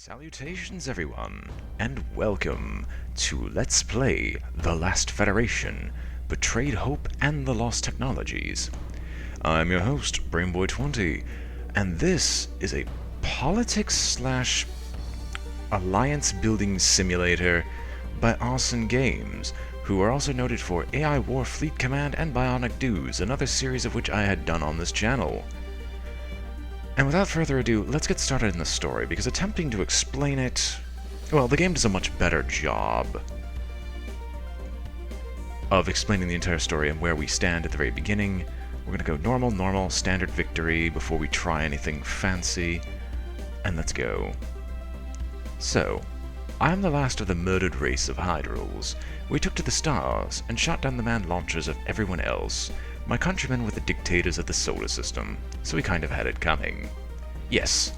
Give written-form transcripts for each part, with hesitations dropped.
Salutations everyone, and welcome to Let's Play The Last Federation, Betrayed Hope and the Lost Technologies. I'm your host, BrainBoy20, and this is a politics/alliance building simulator by Arcen Games, who are also noted for AI War Fleet Command and Bionic Dues, another series of which I had done on this channel. And without further ado, let's get started in the story, because attempting to explain it... well, the game does a much better job of explaining the entire story and where we stand at the very beginning. We're gonna go normal, standard victory before we try anything fancy. And let's go. So, I am the last of the murdered race of Hydrals. We took to the stars and shot down the manned launchers of everyone else. My countrymen were the dictators of the solar system, so we kind of had it coming. Yes,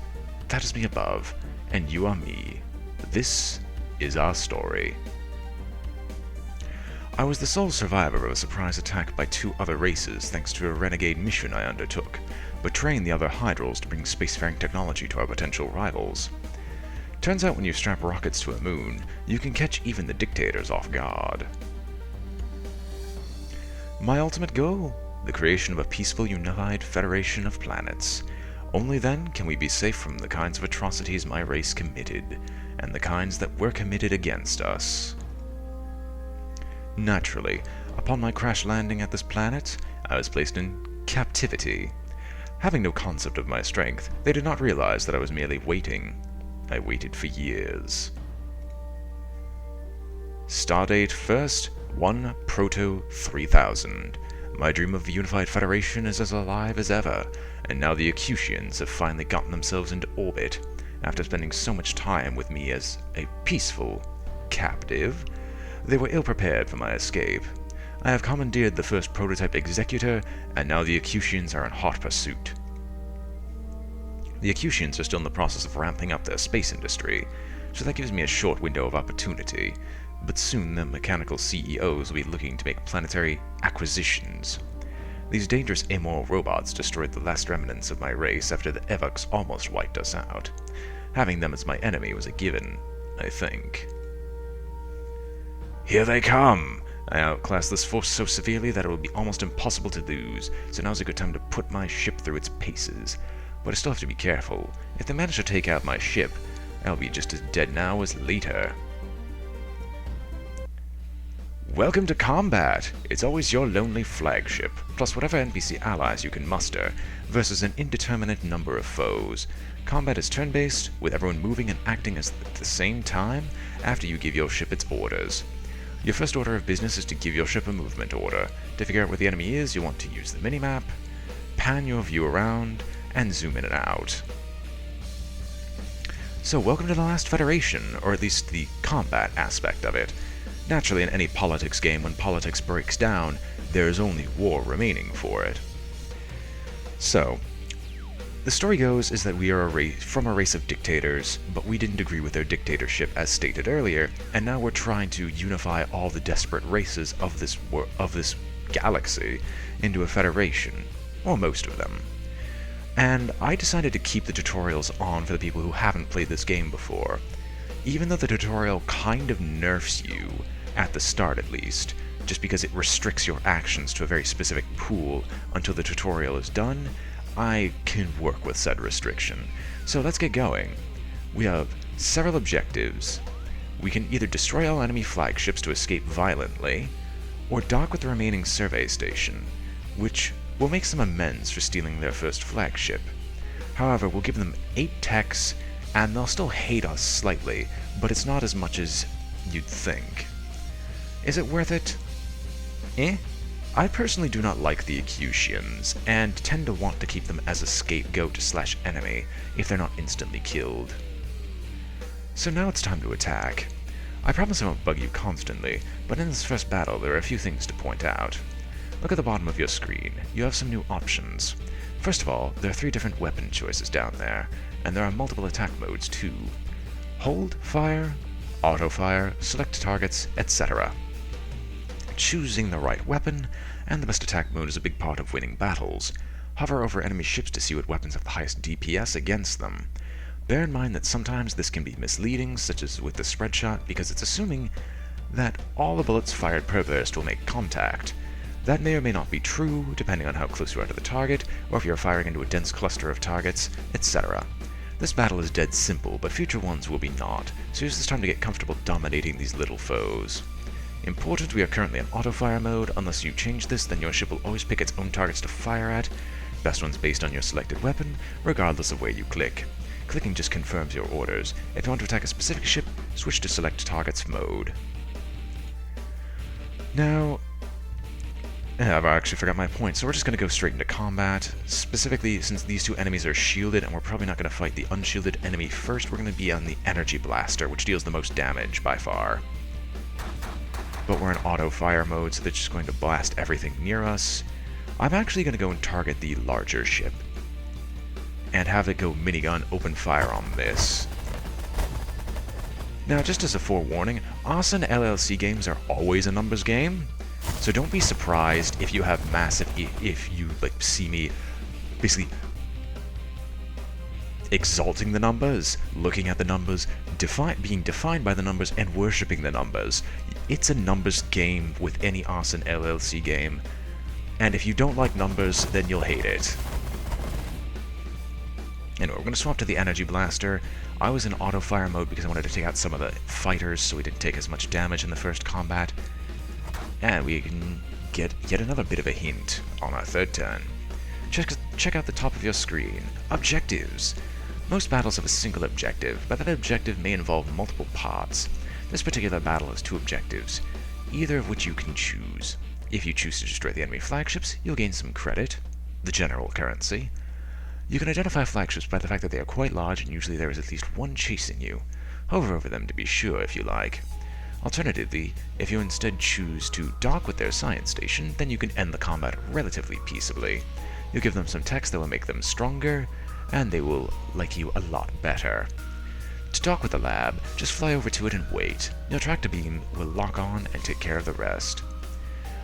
that is me above, and you are me. This is our story. I was the sole survivor of a surprise attack by two other races thanks to a renegade mission I undertook, betraying the other Hydrals to bring spacefaring technology to our potential rivals. Turns out when you strap rockets to a moon, you can catch even the dictators off guard. My ultimate goal? The creation of a peaceful, unified federation of planets. Only then can we be safe from the kinds of atrocities my race committed, and the kinds that were committed against us. Naturally, upon my crash landing at this planet, I was placed in captivity. Having no concept of my strength, they did not realize that I was merely waiting. I waited for years. Stardate first, 1 Proto 3000. My dream of a unified federation is as alive as ever, and now the Acutians have finally gotten themselves into orbit. After spending so much time with me as a peaceful captive, they were ill-prepared for my escape. I have commandeered the first prototype executor, and now the Acutians are in hot pursuit. The Acutians are still in the process of ramping up their space industry, so that gives me a short window of opportunity. But soon the mechanical CEOs will be looking to make planetary acquisitions. These dangerous immoral robots destroyed the last remnants of my race after the Evox almost wiped us out. Having them as my enemy was a given, I think. Here they come! I outclassed this force so severely that it will be almost impossible to lose, so now's a good time to put my ship through its paces. But I still have to be careful. If they manage to take out my ship, I'll be just as dead now as later. Welcome to combat! It's always your lonely flagship, plus whatever NPC allies you can muster, versus an indeterminate number of foes. Combat is turn-based, with everyone moving and acting at the same time after you give your ship its orders. Your first order of business is to give your ship a movement order. To figure out where the enemy is, you want to use the minimap, pan your view around, and zoom in and out. So welcome to the Last Federation, or at least the combat aspect of it. Naturally, in any politics game, when politics breaks down, there is only war remaining for it. So, the story goes is that we are from a race of dictators, but we didn't agree with their dictatorship as stated earlier, and now we're trying to unify all the desperate races of this galaxy into a federation, or most of them. And I decided to keep the tutorials on for the people who haven't played this game before. Even though the tutorial kind of nerfs you, at the start at least, just because it restricts your actions to a very specific pool until the tutorial is done, I can work with said restriction. So let's get going. We have several objectives. We can either destroy all enemy flagships to escape violently, or dock with the remaining survey station, which will make some amends for stealing their first flagship. However, we'll give them 8 techs, and they'll still hate us slightly, but it's not as much as you'd think. Is it worth it? I personally do not like the Acutians, and tend to want to keep them as a scapegoat/enemy if they're not instantly killed. So now it's time to attack. I promise I won't bug you constantly, but in this first battle there are a few things to point out. Look at the bottom of your screen. You have some new options. First of all, there are 3 different weapon choices down there, and there are multiple attack modes too. Hold, fire, auto-fire, select targets, etc. Choosing the right weapon and the best attack mode is a big part of winning battles. Hover over enemy ships to see what weapons have the highest DPS against them. Bear in mind that sometimes this can be misleading, such as with the spread shot, because it's assuming that all the bullets fired per burst will make contact. That may or may not be true, depending on how close you are to the target, or if you're firing into a dense cluster of targets, etc. This battle is dead simple, but future ones will be not, so use this time to get comfortable dominating these little foes. Important, we are currently in auto-fire mode. Unless you change this, then your ship will always pick its own targets to fire at, best ones based on your selected weapon, regardless of where you click. Clicking just confirms your orders. If you want to attack a specific ship, switch to select targets mode. Now, I've actually forgot my point, so we're just going to go straight into combat. Specifically, since these two enemies are shielded, and we're probably not going to fight the unshielded enemy first, we're going to be on the energy blaster, which deals the most damage by far. But we're in auto-fire mode, so they're just going to blast everything near us. I'm actually going to go and target the larger ship, and have it go minigun open fire on this. Now, just as a forewarning, Arcen LLC games are always a numbers game, so don't be surprised if you have massive, if you see me basically exalting the numbers, looking at the numbers, being defined by the numbers, and worshipping the numbers. It's a numbers game with any Arcen LLC game, and if you don't like numbers, then you'll hate it. Anyway, we're going to swap to the energy blaster. I was in auto-fire mode because I wanted to take out some of the fighters so we didn't take as much damage in the first combat. And we can get yet another bit of a hint on our third turn. Check out the top of your screen. Objectives. Most battles have a single objective, but that objective may involve multiple parts. This particular battle has two objectives, either of which you can choose. If you choose to destroy the enemy flagships, you'll gain some credit, the general currency. You can identify flagships by the fact that they are quite large, and usually there is at least one chasing you. Hover over them to be sure if you like. Alternatively, if you instead choose to dock with their science station, then you can end the combat relatively peaceably. You'll give them some text that will make them stronger, and they will like you a lot better. To dock with the lab, just fly over to it and wait. Your tractor beam will lock on and take care of the rest.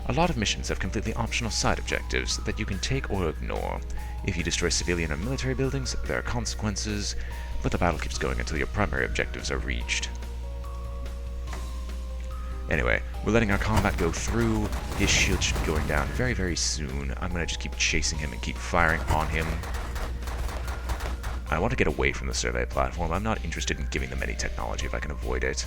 A lot of missions have completely optional side objectives that you can take or ignore. If you destroy civilian or military buildings, there are consequences, but the battle keeps going until your primary objectives are reached. Anyway, we're letting our combat go through. His shield should be going down very, very soon. I'm going to just keep chasing him and keep firing on him. I want to get away from the survey platform. I'm not interested in giving them any technology if I can avoid it.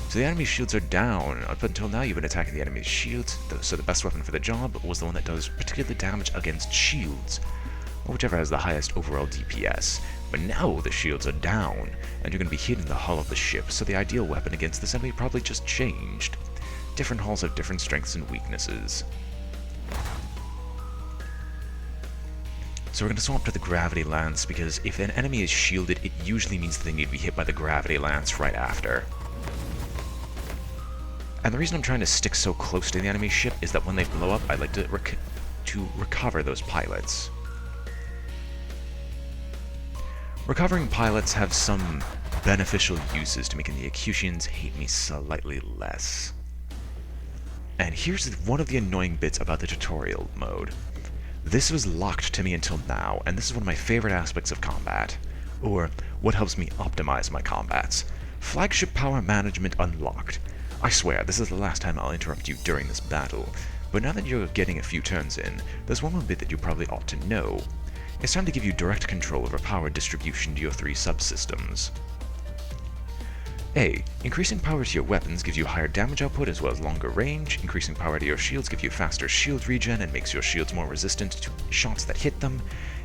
So the enemy's shields are down. Up until now, you've been attacking the enemy's shields, so the best weapon for the job was the one that does particular damage against shields, or whichever has the highest overall DPS. But now the shields are down, and you're going to be hitting the hull of the ship, so the ideal weapon against this enemy probably just changed. Different hulls have different strengths and weaknesses. So we're going to swap to the gravity lance, because if an enemy is shielded, it usually means that they need to be hit by the gravity lance right after. And the reason I'm trying to stick so close to the enemy ship is that when they blow up, I like to recover those pilots. Recovering pilots have some beneficial uses to making the Acutians hate me slightly less. And here's one of the annoying bits about the tutorial mode. This was locked to me until now, and this is one of my favorite aspects of combat, or what helps me optimize my combats. Flagship power management unlocked. I swear, this is the last time I'll interrupt you during this battle, but now that you're getting a few turns in, there's one more bit that you probably ought to know. It's time to give you direct control over power distribution to your three subsystems. A. Increasing power to your weapons gives you higher damage output as well as longer range. Increasing power to your shields gives you faster shield regen and makes your shields more resistant to shots that hit them.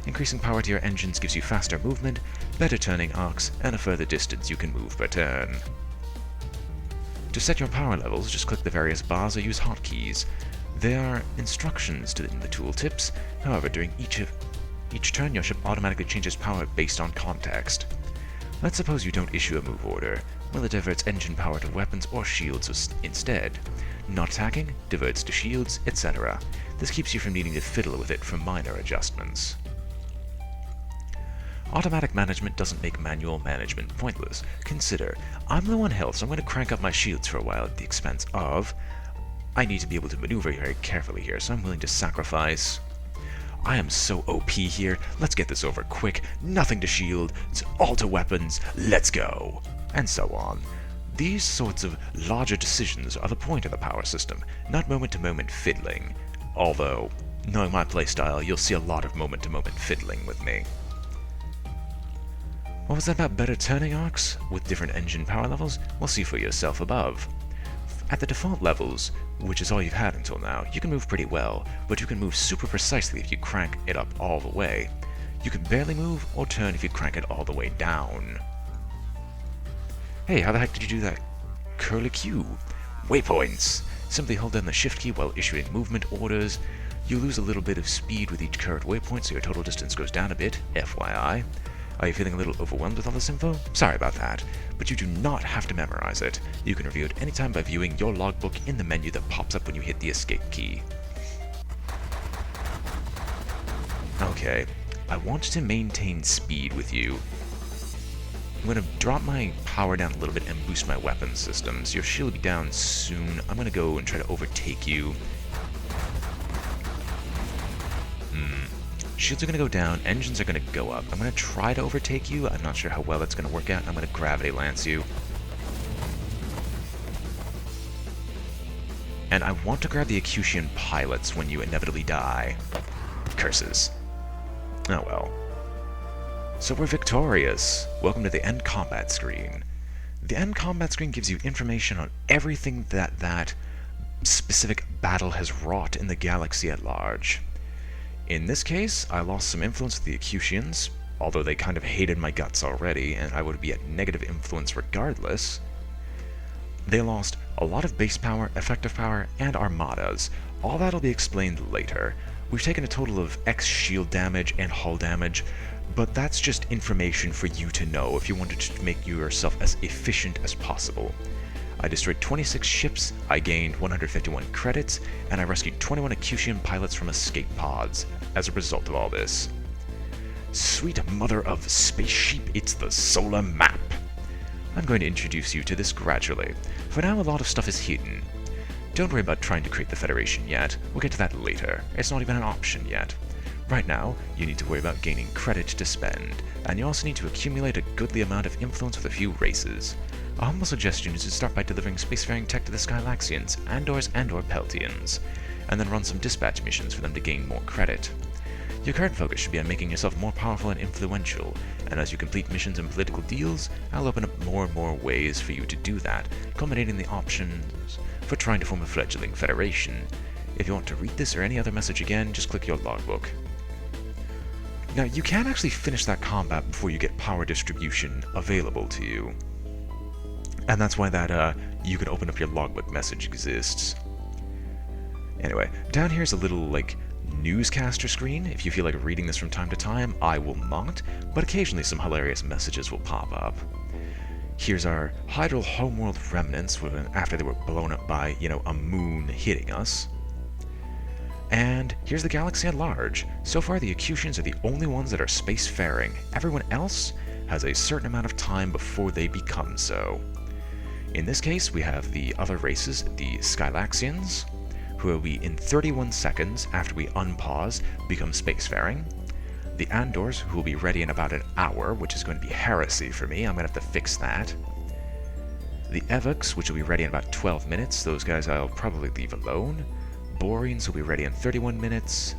Increasing power to your engines gives you faster movement, better turning arcs, and a further distance you can move per turn. To set your power levels, just click the various bars or use hotkeys. There are instructions in the tooltips. However, during each turn, your ship automatically changes power based on context. Let's suppose you don't issue a move order. Well, it diverts engine power to weapons or shields instead. Not attacking, diverts to shields, etc. This keeps you from needing to fiddle with it for minor adjustments. Automatic management doesn't make manual management pointless. Consider, I'm low on health, so I'm going to crank up my shields for a while at the expense of... I need to be able to maneuver very carefully here, so I'm willing to sacrifice... I am so OP here, let's get this over quick, nothing to shield, it's all to weapons, let's go, and so on. These sorts of larger decisions are the point of the power system, not moment-to-moment fiddling, although, knowing my playstyle, you'll see a lot of moment-to-moment fiddling with me. What was that about better turning arcs with different engine power levels? Well, see for yourself above. At the default levels, which is all you've had until now, you can move pretty well, but you can move super precisely if you crank it up all the way. You can barely move or turn if you crank it all the way down. Hey, how the heck did you do that? Curlicue. Waypoints. Simply hold down the shift key while issuing movement orders. You lose a little bit of speed with each current waypoint, so your total distance goes down a bit, FYI. Are you feeling a little overwhelmed with all this info? Sorry about that, but you do not have to memorize it. You can review it anytime by viewing your logbook in the menu that pops up when you hit the escape key. Okay, I want to maintain speed with you. I'm going to drop my power down a little bit and boost my weapon systems. Your shield will be down soon. I'm going to go and try to overtake you. Shields are going to go down, engines are going to go up. I'm going to try to overtake you. I'm not sure how well that's going to work out. I'm going to gravity lance you. And I want to grab the Acutian pilots when you inevitably die. Curses. Oh well. So we're victorious. Welcome to the end combat screen. The end combat screen gives you information on everything that specific battle has wrought in the galaxy at large. In this case, I lost some influence with the Acutians, although they kind of hated my guts already, and I would be at negative influence regardless. They lost a lot of base power, effective power, and armadas. All that'll be explained later. We've taken a total of X shield damage and hull damage, but that's just information for you to know if you wanted to make yourself as efficient as possible. I destroyed 26 ships, I gained 151 credits, and I rescued 21 Acutian pilots from escape pods as a result of all this. Sweet mother of space sheep, it's the solar map! I'm going to introduce you to this gradually. For now, a lot of stuff is hidden. Don't worry about trying to create the Federation yet, we'll get to that later. It's not even an option yet. Right now, you need to worry about gaining credit to spend, and you also need to accumulate a goodly amount of influence with a few races. A humble suggestion is to start by delivering spacefaring tech to the Skylaxians, Andors, and/or Peltians, and then run some dispatch missions for them to gain more credit. Your current focus should be on making yourself more powerful and influential, and as you complete missions and political deals, I'll open up more and more ways for you to do that, culminating the options for trying to form a fledgling federation. If you want to read this or any other message again, just click your logbook. Now, you can actually finish that combat before you get power distribution available to you. And that's why that, you can open up your logbook message exists. Anyway, down here is a little, like, newscaster screen. If you feel like reading this from time to time, I will not, but occasionally some hilarious messages will pop up. Here's our Hydral homeworld remnants after they were blown up by, you know, a moon hitting us. And here's the galaxy at large. So far, the Acutians are the only ones that are spacefaring. Everyone else has a certain amount of time before they become so. In this case, we have the other races, the Skylaxians, who will be in 31 seconds after we unpause, become spacefaring. The Andors, who will be ready in about an hour, which is going to be heresy for me. I'm going to have to fix that. The Evox, which will be ready in about 12 minutes. Those guys I'll probably leave alone. Boreans will be ready in 31 minutes.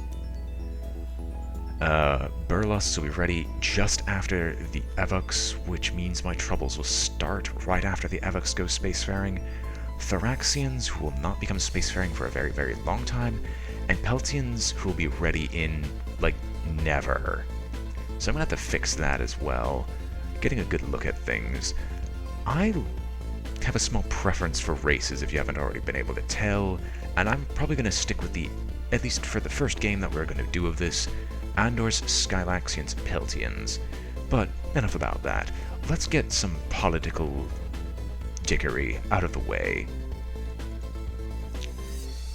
Burlusts will be ready just after the Evox, which means my troubles will start right after the Evox goes spacefaring. Thoraxians, who will not become spacefaring for a very, very long time. And Peltians, who will be ready in, like, never. So I'm gonna have to fix that as well. Getting a good look at things. I have a small preference for races, if you haven't already been able to tell, and I'm probably gonna stick with the, at least for the first game that we're gonna do of this, Andors, Skylaxians, Peltians. But enough about that. Let's get some political dickery out of the way.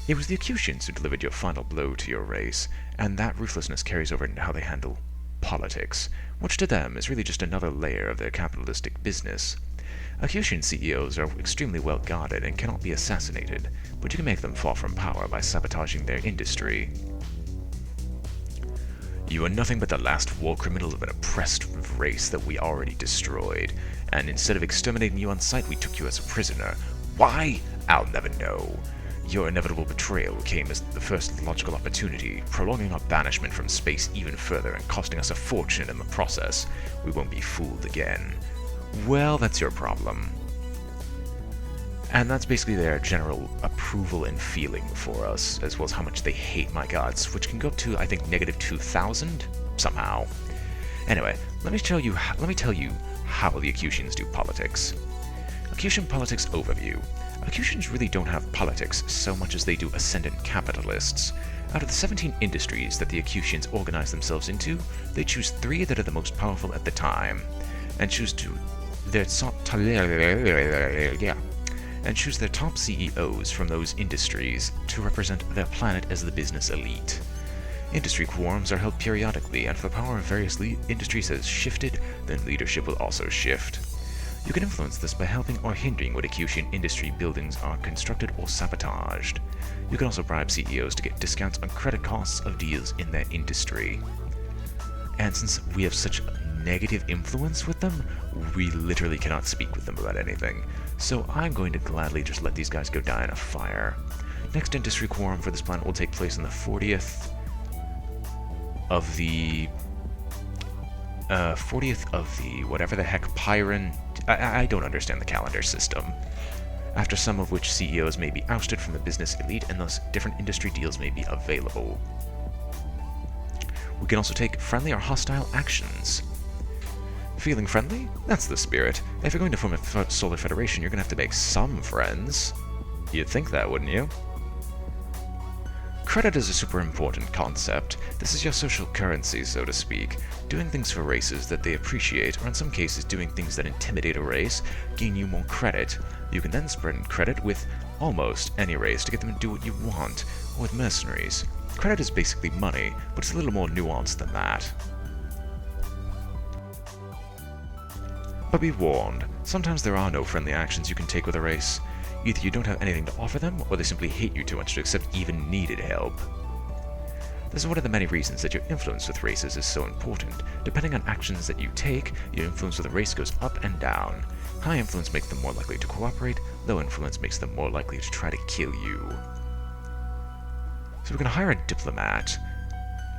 It was the Acutians who delivered your final blow to your race, and that ruthlessness carries over into how they handle politics, which to them is really just another layer of their capitalistic business. Acutian CEOs are extremely well guarded and cannot be assassinated, but you can make them fall from power by sabotaging their industry. You are nothing but the last war criminal of an oppressed race that we already destroyed, and instead of exterminating you on sight, we took you as a prisoner. Why? I'll never know. Your inevitable betrayal came as the first logical opportunity, prolonging our banishment from space even further and costing us a fortune in the process. We won't be fooled again. Well, that's your problem. And that's basically their general approval and feeling for us, as well as how much they hate my gods, which can go up to, I think, -2,000 somehow. Anyway, let me tell you how the Acutians do politics. Acutian politics overview. Acutians really don't have politics so much as they do ascendant capitalists. Out of the 17 industries that the Acutians organize themselves into, they choose 3 that are the most powerful at the time, and choose their top CEOs from those industries to represent their planet as the business elite. Industry quorums are held periodically, and if the power of various industries has shifted, then leadership will also shift. You can influence this by helping or hindering what Acutian industry buildings are constructed or sabotaged. You can also bribe CEOs to get discounts on credit costs of deals in their industry. And since we have such negative influence with them, we literally cannot speak with them about anything. So I'm going to gladly just let these guys go die in a fire. Next industry quorum for this planet will take place on the 40th of the whatever the heck Pyron. I don't understand the calendar system. After some of which CEOs may be ousted from the business elite, and thus different industry deals may be available. We can also take friendly or hostile actions. Feeling friendly? That's the spirit. If you're going to form a solar federation, you're going to have to make some friends. You'd think that, wouldn't you? Credit is a super important concept. This is your social currency, so to speak. Doing things for races that they appreciate, or in some cases doing things that intimidate a race, gain you more credit. You can then spread credit with almost any race to get them to do what you want, or with mercenaries. Credit is basically money, but it's a little more nuanced than that. But be warned, sometimes there are no friendly actions you can take with a race. Either you don't have anything to offer them, or they simply hate you too much to accept even needed help. This is one of the many reasons that your influence with races is so important. Depending on actions that you take, your influence with a race goes up and down. High influence makes them more likely to cooperate, low influence makes them more likely to try to kill you. So we're going to hire a diplomat.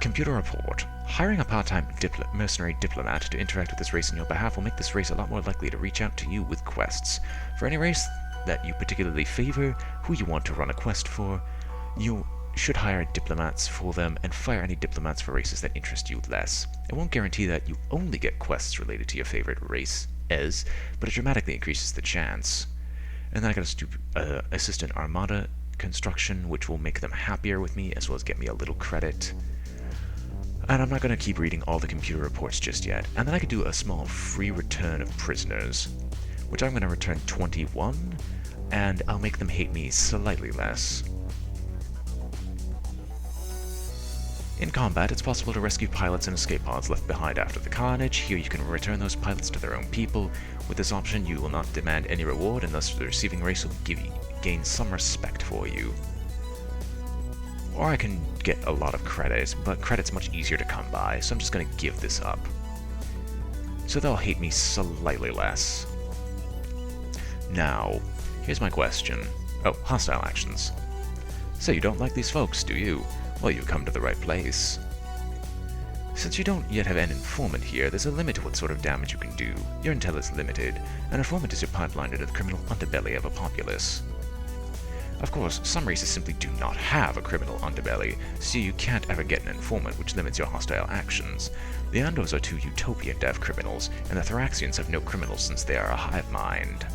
Computer report. Hiring a part-time mercenary diplomat to interact with this race on your behalf will make this race a lot more likely to reach out to you with quests. For any race that you particularly favor, who you want to run a quest for, you should hire diplomats for them and fire any diplomats for races that interest you less. It won't guarantee that you only get quests related to your favorite race, but it dramatically increases the chance. And then I got a assistant armada construction, which will make them happier with me, as well as get me a little credit. And I'm not going to keep reading all the computer reports just yet. And then I could do a small free return of prisoners, which I'm going to return 21, and I'll make them hate me slightly less. In combat, it's possible to rescue pilots and escape pods left behind after the carnage. Here you can return those pilots to their own people. With this option, you will not demand any reward, and thus the receiving race will gain some respect for you. Or I can get a lot of credit, but credit's much easier to come by, so I'm just going to give this up. So they'll hate me slightly less. Now, here's my question. Oh, hostile actions. So you don't like these folks, do you? Well, you've come to the right place. Since you don't yet have an informant here, there's a limit to what sort of damage you can do. Your intel is limited. An informant is your pipeline into the criminal underbelly of a populace. Of course, some races simply do not have a criminal underbelly, so you can't ever get an informant, which limits your hostile actions. The Andos are too utopian to have criminals, and the Thoraxians have no criminals since they are a hive mind.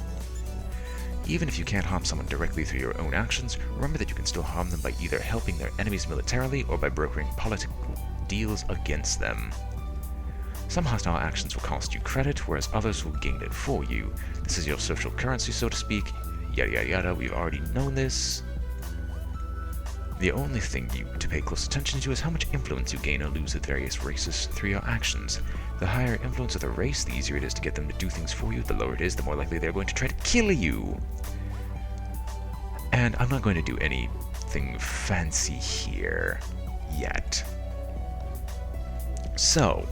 Even if you can't harm someone directly through your own actions, remember that you can still harm them by either helping their enemies militarily or by brokering political deals against them. Some hostile actions will cost you credit, whereas others will gain it for you. This is your social currency, so to speak. Yada yada yada, we've already known this. The only thing to pay close attention to is how much influence you gain or lose with various races through your actions. The higher influence of the race, the easier it is to get them to do things for you. The lower it is, the more likely they're going to try to kill you. And I'm not going to do anything fancy here yet. So,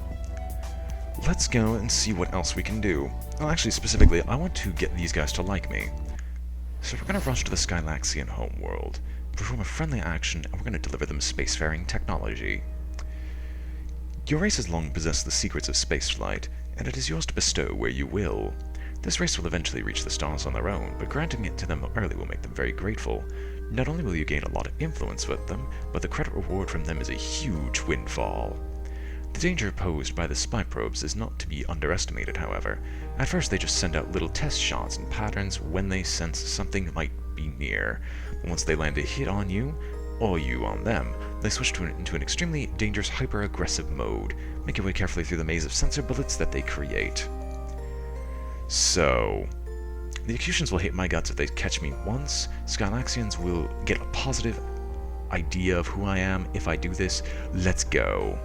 let's go and see what else we can do. Well, actually, specifically, I want to get these guys to like me. So we're going to rush to the Skylaxian homeworld, perform a friendly action, and we're going to deliver them spacefaring technology. Your race has long possessed the secrets of spaceflight, and it is yours to bestow where you will. This race will eventually reach the stars on their own, but granting it to them early will make them very grateful. Not only will you gain a lot of influence with them, but the credit reward from them is a huge windfall. The danger posed by the spy probes is not to be underestimated, however. At first they just send out little test shots and patterns when they sense something might be near. But once they land a hit on you, or you on them, they switch into an extremely dangerous hyper-aggressive mode. Make your way carefully through the maze of sensor bullets that they create. So, the Acutians will hate my guts if they catch me once. Skylaxians will get a positive idea of who I am if I do this. Let's go.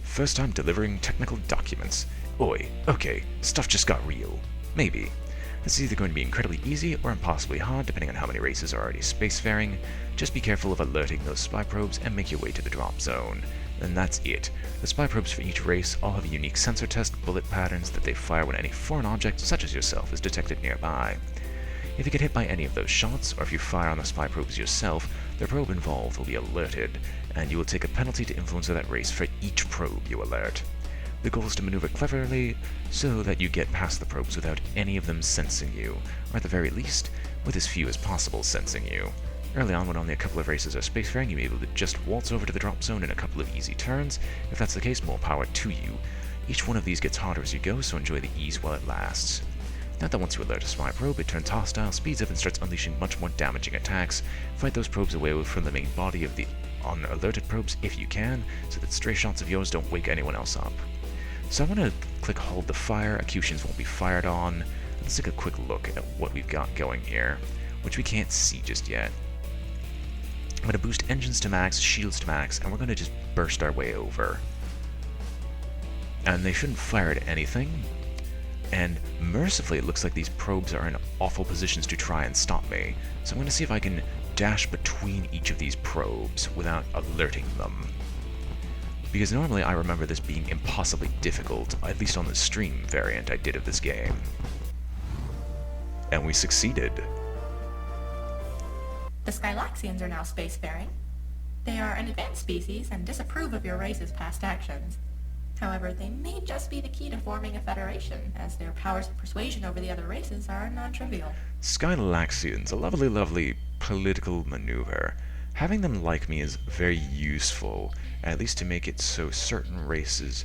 First time delivering technical documents. Oi, okay, stuff just got real. Maybe. This is either going to be incredibly easy or impossibly hard, depending on how many races are already spacefaring. Just be careful of alerting those spy probes and make your way to the drop zone. And that's it. The spy probes for each race all have a unique sensor test bullet patterns that they fire when any foreign object, such as yourself, is detected nearby. If you get hit by any of those shots, or if you fire on the spy probes yourself, the probe involved will be alerted, and you will take a penalty to influence of that race for each probe you alert. The goal is to maneuver cleverly so that you get past the probes without any of them sensing you, or at the very least, with as few as possible sensing you. Early on, when only a couple of races are spacefaring, you'll be able to just waltz over to the drop zone in a couple of easy turns. If that's the case, more power to you. Each one of these gets harder as you go, so enjoy the ease while it lasts. Note that once you alert a spy probe, it turns hostile, speeds up, and starts unleashing much more damaging attacks. Fight those probes away from the main body of the unalerted probes if you can, so that stray shots of yours don't wake anyone else up. So I'm going to click hold to fire. Acutians won't be fired on. Let's take a quick look at what we've got going here, which we can't see just yet. I'm going to boost engines to max, shields to max, and we're going to just burst our way over. And they shouldn't fire at anything. And mercifully, it looks like these probes are in awful positions to try and stop me. So I'm going to see if I can dash between each of these probes without alerting them. Because normally I remember this being impossibly difficult, at least on the stream variant I did of this game. And we succeeded. The Skylaxians are now spacefaring. They are an advanced species and disapprove of your race's past actions. However, they may just be the key to forming a federation, as their powers of persuasion over the other races are non-trivial. Skylaxians, a lovely, lovely political maneuver. Having them like me is very useful, at least to make it so certain races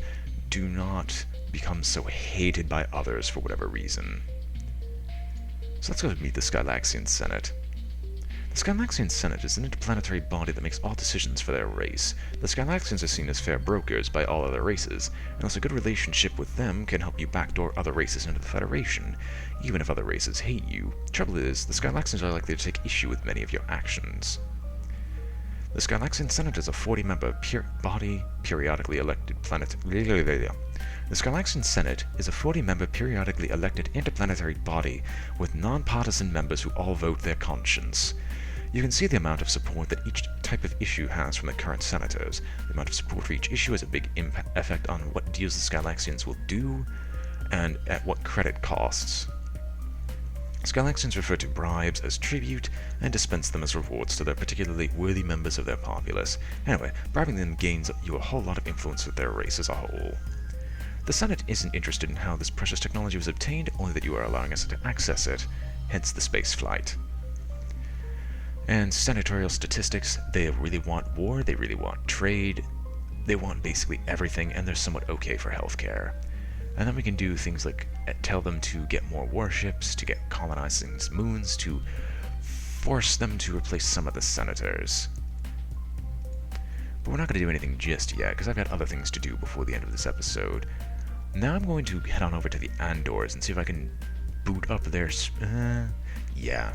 do not become so hated by others for whatever reason. So let's go meet the Skylaxian Senate. The Skylaxian Senate is an interplanetary body that makes all decisions for their race. The Skylaxians are seen as fair brokers by all other races, and thus a good relationship with them can help you backdoor other races into the Federation, even if other races hate you. Trouble is, the Skylaxians are likely to take issue with many of your actions. The Skylaxian Senate is a 40-member body periodically elected The Skylaxian Senate is a 40-member periodically elected interplanetary body with non-partisan members who all vote their conscience. You can see the amount of support that each type of issue has from the current senators. The amount of support for each issue has a big effect on what deals the Skylaxians will do and at what credit costs. Skylaxians refer to bribes as tribute and dispense them as rewards to their particularly worthy members of their populace. Anyway, bribing them gains you a whole lot of influence with their race as a whole. The Senate isn't interested in how this precious technology was obtained, only that you are allowing us to access it, hence the space flight. And senatorial statistics, they really want war, they really want trade, they want basically everything, and they're somewhat okay for healthcare. And then we can do things like tell them to get more warships, to get colonizing moons, to force them to replace some of the senators. But we're not going to do anything just yet, because I've got other things to do before the end of this episode. Now I'm going to head on over to the Andors and see if I can boot up their... yeah.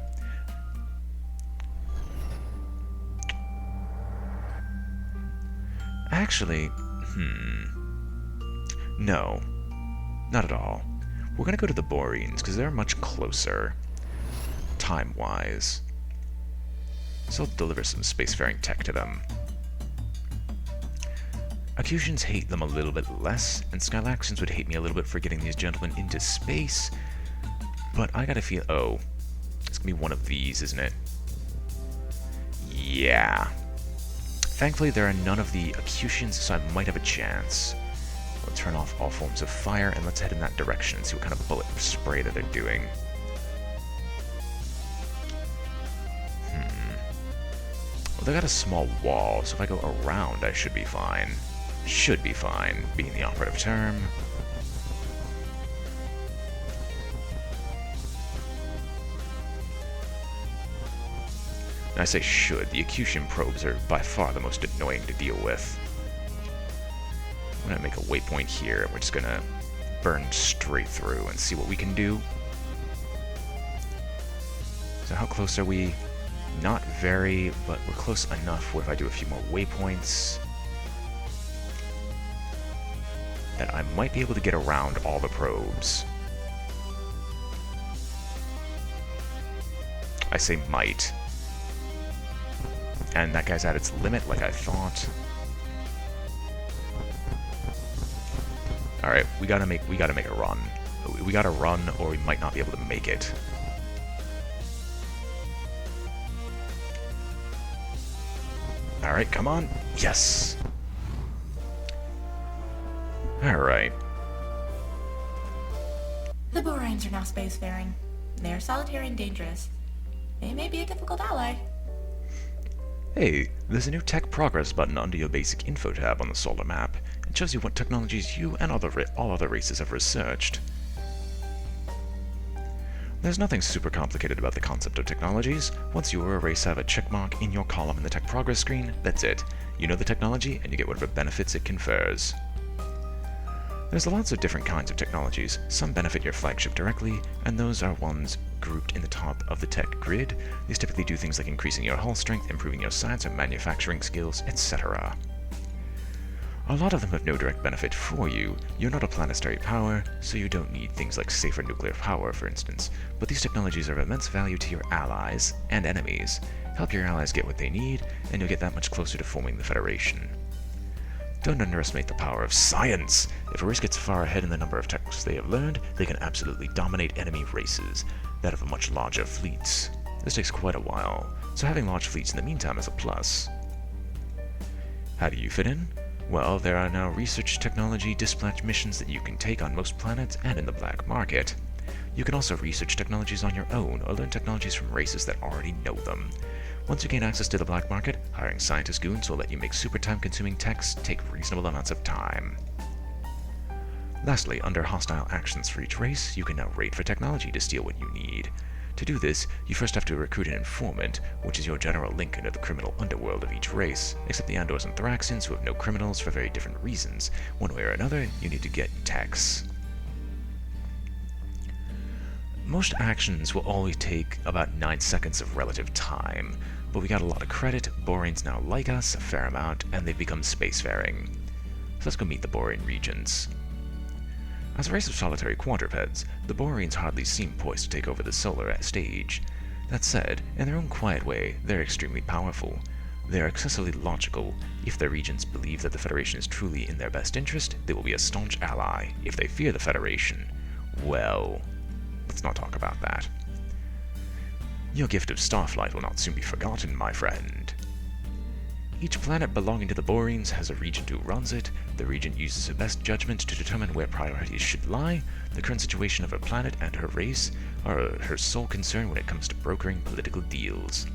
Actually, no. Not at all. We're going to go to the Boreans, because they're much closer, time-wise. So I'll deliver some spacefaring tech to them. Acutians hate them a little bit less, and Skylaxians would hate me a little bit for getting these gentlemen into space. But I gotta feel... Oh, it's gonna be one of these, isn't it? Yeah. Thankfully, there are none of the Acutians, so I might have a chance. We'll turn off all forms of fire, and let's head in that direction and see what kind of bullet spray that they're doing. Well, they got a small wall, so if I go around, I should be fine. Should be fine, being the operative term. And I say should. The Acutian probes are by far the most annoying to deal with. I'm gonna make a waypoint here, and we're just gonna burn straight through and see what we can do. So how close are we? Not very, but we're close enough where if I do a few more waypoints, that I might be able to get around all the probes. I say might. And that guy's at its limit, like I thought. Alright, we gotta make a run. We gotta run, or we might not be able to make it. Alright, come on. Yes! Alright. The Boraines are now spacefaring. They are solitary and dangerous. They may be a difficult ally. Hey, there's a new tech progress button under your basic info tab on the solar map. It shows you what technologies you and all other races have researched. There's nothing super complicated about the concept of technologies. Once you or a race have a checkmark in your column in the tech progress screen, that's it. You know the technology, and you get whatever benefits it confers. There's lots of different kinds of technologies. Some benefit your flagship directly, and those are ones grouped in the top of the tech grid. These typically do things like increasing your hull strength, improving your science or manufacturing skills, etc. A lot of them have no direct benefit for you. You're not a planetary power, so you don't need things like safer nuclear power, for instance. But these technologies are of immense value to your allies and enemies. Help your allies get what they need, and you'll get that much closer to forming the Federation. Don't underestimate the power of science! If a race gets far ahead in the number of techs they have learned, they can absolutely dominate enemy races that have much larger fleets. This takes quite a while, so having large fleets in the meantime is a plus. How do you fit in? Well, there are now research technology dispatch missions that you can take on most planets and in the black market. You can also research technologies on your own or learn technologies from races that already know them. Once you gain access to the black market, hiring scientist goons will let you make super time-consuming techs take reasonable amounts of time. Lastly, under hostile actions for each race, you can now raid for technology to steal what you need. To do this, you first have to recruit an informant, which is your general link into the criminal underworld of each race, except the Andors and Thraxians, who have no criminals for very different reasons. One way or another, you need to get techs. Most actions will always take about 9 seconds of relative time, but we got a lot of credit, Boraines now like us a fair amount, and they've become spacefaring. So let's go meet the Borean regions. As a race of solitary quadrupeds, the Boraines hardly seem poised to take over the solar stage. That said, in their own quiet way, they're extremely powerful. They are excessively logical. If their regions believe that the Federation is truly in their best interest, they will be a staunch ally. If they fear the Federation, well, let's not talk about that. Your gift of starflight will not soon be forgotten, my friend. Each planet belonging to the Boraines has a regent who runs it. The regent uses her best judgment to determine where priorities should lie. The current situation of her planet and her race are her sole concern when it comes to brokering political deals.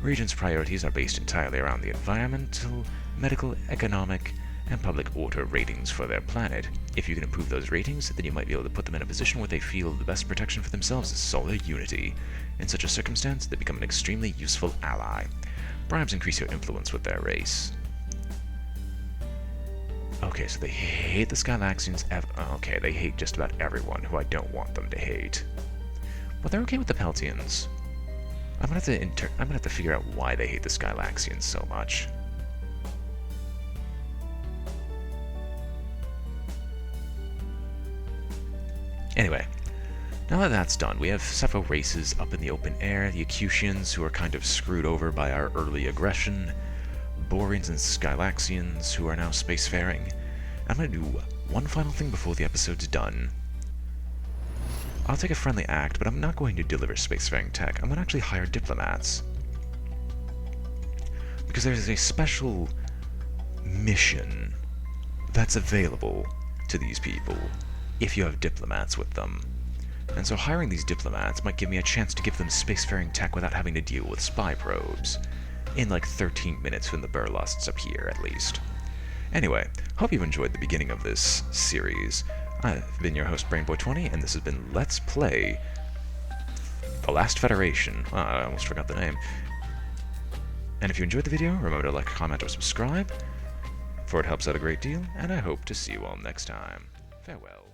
Regent's priorities are based entirely around the environmental, medical, economic, and public order ratings for their planet. If you can improve those ratings, then you might be able to put them in a position where they feel the best protection for themselves is solar unity. In such a circumstance, they become an extremely useful ally. Bribes increase your influence with their race. Okay, so they hate the Skylaxians. Okay, they hate just about everyone who I don't want them to hate. But they're okay with the Peltians. I'm gonna have to figure out why they hate the Skylaxians so much. Anyway, now that that's done, we have several races up in the open air. The Acutians, who are kind of screwed over by our early aggression. Boreans and Skylaxians who are now spacefaring. I'm going to do one final thing before the episode's done. I'll take a friendly act, but I'm not going to deliver spacefaring tech. I'm going to actually hire diplomats. Because there's a special mission that's available to these people if you have diplomats with them. And so hiring these diplomats might give me a chance to give them spacefaring tech without having to deal with spy probes. In like 13 minutes when the Burlusts appear, at least. Anyway, hope you've enjoyed the beginning of this series. I've been your host, BrainBoy20, and this has been Let's Play The Last Federation. I almost forgot the name. And if you enjoyed the video, remember to like, comment, or subscribe, for it helps out a great deal, and I hope to see you all next time. Farewell.